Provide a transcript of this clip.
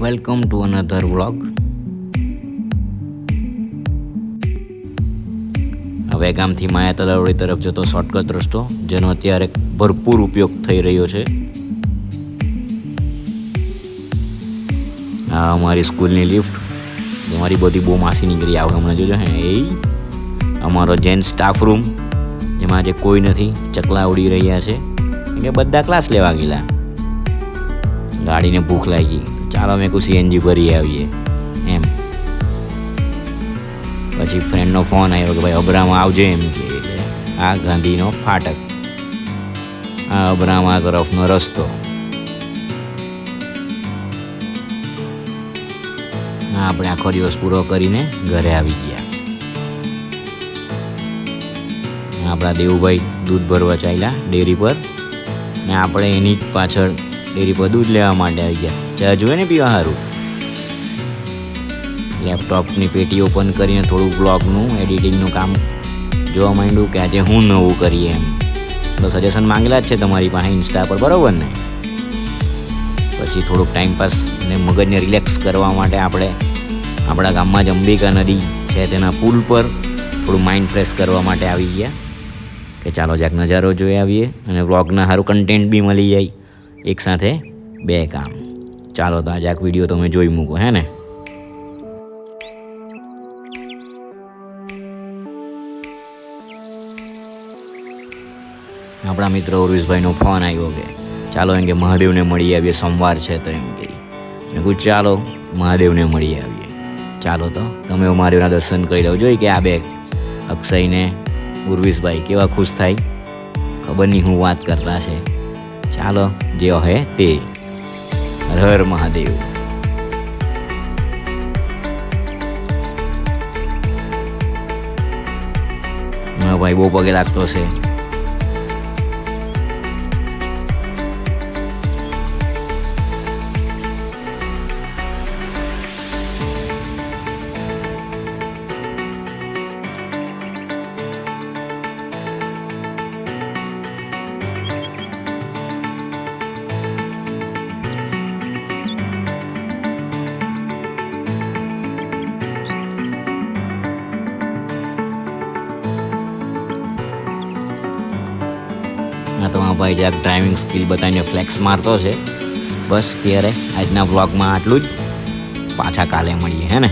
Welcome to another vlog. હવે ગામથી માયા તલાવડી તરફ જતો શોર્ટકટ રસ્તો, જેનો અત્યારે ભરપૂર ઉપયોગ થઈ રહ્યો છે. આ અમારી સ્કૂલની લિફ્ટ, અમારી બધી બહુ માસી નીકળી આવે હમણાં જોજો હે. એ અમારો જેન સ્ટાફ રૂમ, જેમાં આજે કોઈ નથી, ચકલા ઉડી રહ્યા છે કે બધા ક્લાસ લેવા ગયેલા. ગાડીને ભૂખ લાગી, ચાલો મેં કોઈ સીએનજી ભરી આવીએ એમ. પછી ફ્રેન્ડનો ફોન આવ્યો કે ભાઈ અબ્રામાં આવજે એમ કે. આ ગાંધીનો ફાટક, આ અબ્રામા તરફનો રસ્તો. આપણે આખો દિવસ પૂરો કરીને ઘરે આવી ગયા. આપણા દેવુભાઈ દૂધ ભરવા ચાલ્યા ડેરી પર, ને આપણે એની જ પાછળ ડેરી પર દૂધ લેવા માટે આવી ગયા. ચા જોઈએ ને પીવા સારું. લેપટોપની પેટી ઓપન કરીને થોડું બ્લોગનું એડિટિંગનું કામ જોવા માંડ્યું કે આજે હું નવું કરીએ એમ. તો સજેશન માંગેલા જ છે તમારી પાસે ઇન્સ્ટા પર, બરાબર ને? પછી થોડુંક ટાઈમપાસ અને મગજને રિલેક્સ કરવા માટે આપણે આપણા ગામમાં જ અંબિકા નદી છે, તેના પુલ પર થોડું માઇન્ડ ફ્રેશ કરવા માટે આવી ગયા કે ચાલો જ્યાંક નજારો જોઈ આવીએ અને વ્લોગના સારું કન્ટેન્ટ બી મળી જાય. એક સાથે બે કામ. ચાલો તો આજે આ વિડીયો તમે જોઈ મૂકો, હે ને? આપણા મિત્ર ઉર્વિશભાઈનો ફોન આવ્યો કે ચાલો એમ કે મહાદેવને મળી આવીએ, સોમવાર છે તો એમ કહી. મેં કહ્યું ચાલો મહાદેવને મળી આવીએ. ચાલો તો તમે મહાદેવના દર્શન કરી લો. જોઈ કે આ બે અક્ષયને ઉર્વિશભાઈ કેવા ખુશ થાય, ખબર નહીં હું વાત કરતા છે. ચાલો જે હે તે. હર હર મહાદેવ. ભાઈ બહુ પગે લાગતો છે. તો આ ભાઈ જ્યાં ડ્રાઇવિંગ સ્કિલ બતાવીને ફ્લેક્સ મારતો છે. બસ ત્યારે આજના વ્લોગમાં આટલું જ. પાછા કાલે મળીએ, હે ને?